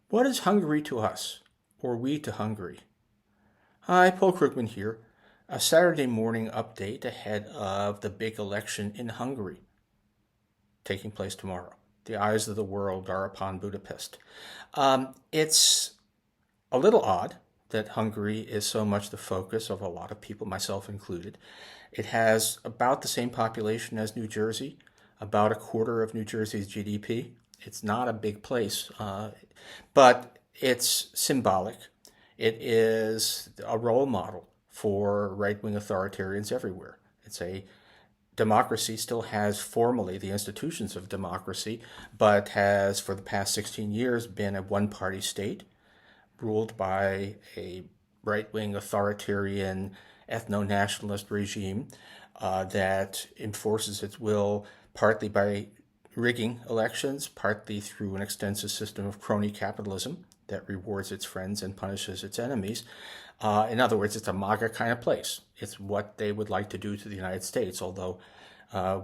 What is Hungary to us, or we to Hungary? Hi, Paul Krugman here. A Saturday morning update ahead of the big election in Hungary, taking place tomorrow. The eyes of the world are upon Budapest. It's a little odd that Hungary is so much the focus of a lot of people, myself included. It has about the same population as New Jersey, about a quarter of New Jersey's GDP. It's not a big place, but it's symbolic. It is a role model for right-wing authoritarians everywhere. It's a democracy still has formally the institutions of democracy, but has for the past 16 years been a one-party state ruled by a right-wing authoritarian ethno-nationalist regime that enforces its will partly by rigging elections, partly through an extensive system of crony capitalism that rewards its friends and punishes its enemies. In other words, it's a MAGA kind of place. It's what they would like to do to the United States, although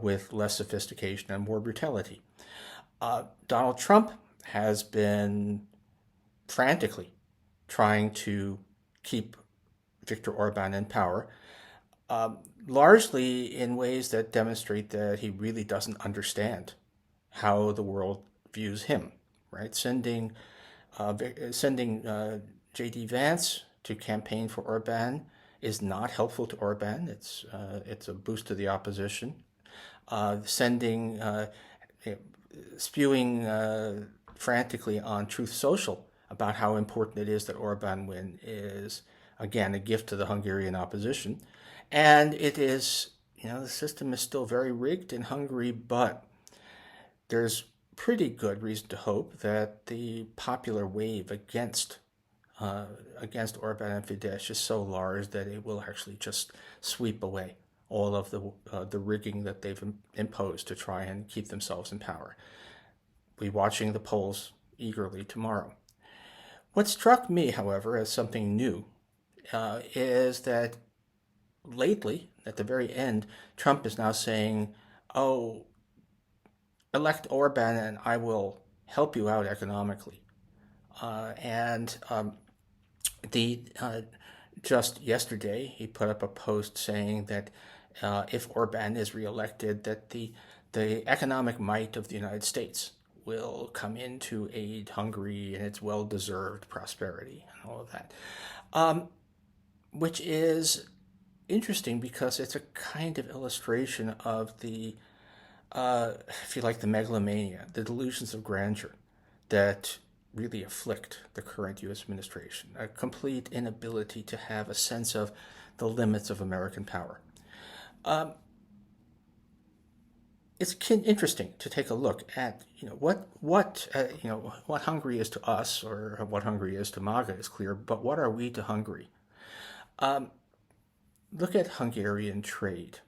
with less sophistication and more brutality. Donald Trump has been frantically trying to keep Viktor Orban in power, largely in ways that demonstrate that he really doesn't understand how the world views him, right? Sending J.D. Vance to campaign for Orban is not helpful to Orban. It's a boost to the opposition. Spewing frantically on Truth Social about how important it is that Orban win is, again, a gift to the Hungarian opposition. And it is, the system is still very rigged in Hungary, but there's pretty good reason to hope that the popular wave against Orban and Fidesz is so large that it will actually just sweep away all of the rigging that they've imposed to try and keep themselves in power. We'll be watching the polls eagerly tomorrow. What struck me, however, as something new is that lately, at the very end, Trump is now saying, oh, elect Orban and I will help you out economically. Just yesterday, he put up a post saying that if Orban is reelected, that the economic might of the United States will come in to aid Hungary in its well-deserved prosperity and all of that, which is interesting because it's a kind of illustration of the, if you like, the megalomania, the delusions of grandeur that really afflict the current U.S. administration, a complete inability to have a sense of the limits of American power. It's interesting to take a look at what Hungary is to us, or what Hungary is to MAGA is clear, but what are we to Hungary? Look at Hungarian trade,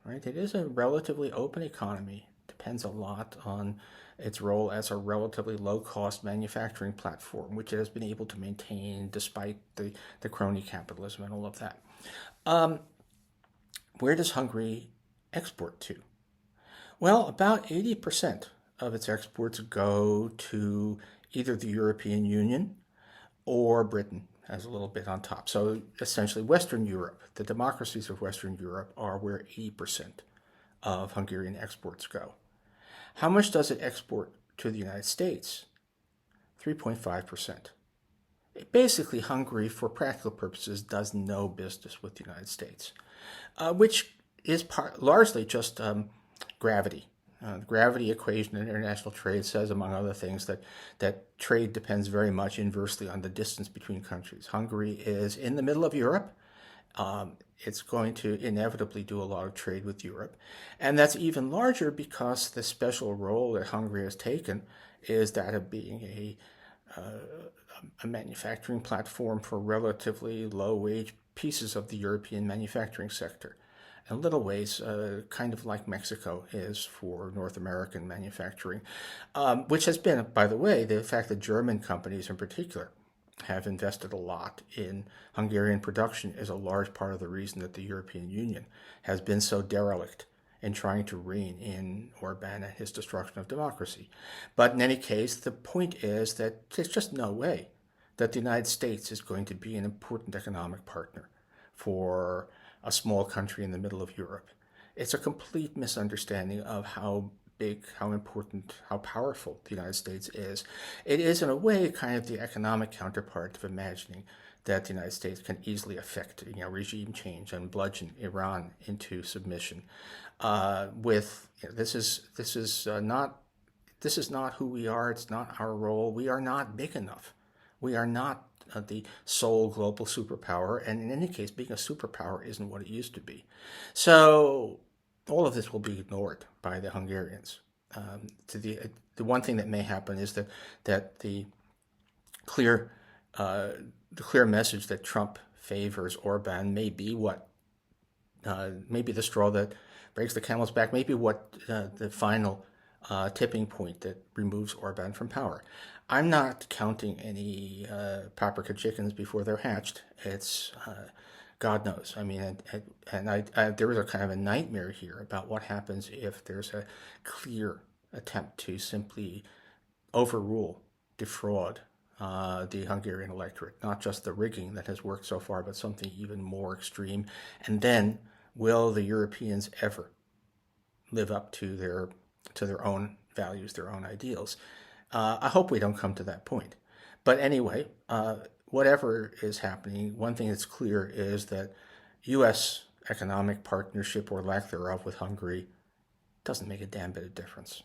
right? It is a relatively open economy. Depends a lot on its role as a relatively low-cost manufacturing platform, which it has been able to maintain despite the crony capitalism and all of that. Where does Hungary export to? Well, about 80% of its exports go to either the European Union or Britain as a little bit on top. So essentially Western Europe, the democracies of Western Europe are where 80% of Hungarian exports go. How much does it export to the United States? 3.5%. Basically, Hungary, for practical purposes, does no business with the United States, which is largely just gravity. The gravity equation in international trade says, among other things, that trade depends very much inversely on the distance between countries. Hungary is in the middle of Europe. It's going to inevitably do a lot of trade with Europe. And that's even larger because the special role that Hungary has taken is that of being a manufacturing platform for relatively low-wage pieces of the European manufacturing sector. In little ways, kind of like Mexico is for North American manufacturing, which has been, by the way, the fact that German companies in particular have invested a lot in Hungarian production is a large part of the reason that the European Union has been so derelict in trying to rein in Orban and his destruction of democracy. But in any case, the point is that there's just no way that the United States is going to be an important economic partner for a small country in the middle of Europe. It's a complete misunderstanding of how big, how important, how powerful the United States is. It is, in a way, kind of the economic counterpart of imagining that the United States can easily affect, regime change and bludgeon Iran into submission. This is not who we are. It's not our role. We are not big enough. We are not the sole global superpower, and in any case, being a superpower isn't what it used to be. So all of this will be ignored by the Hungarians. The one thing that may happen is that the clear message that Trump favors Orban may be maybe the straw that breaks the camel's back, maybe what the final tipping point that removes Orban from power. I'm not counting any paprika chickens before they're hatched. It's God knows. I mean, there is a kind of a nightmare here about what happens if there's a clear attempt to simply overrule, defraud the Hungarian electorate, not just the rigging that has worked so far, but something even more extreme. And then, will the Europeans ever live up to their own values, their own ideals? I hope we don't come to that point. But anyway, whatever is happening, one thing that's clear is that U.S. economic partnership or lack thereof with Hungary doesn't make a damn bit of difference.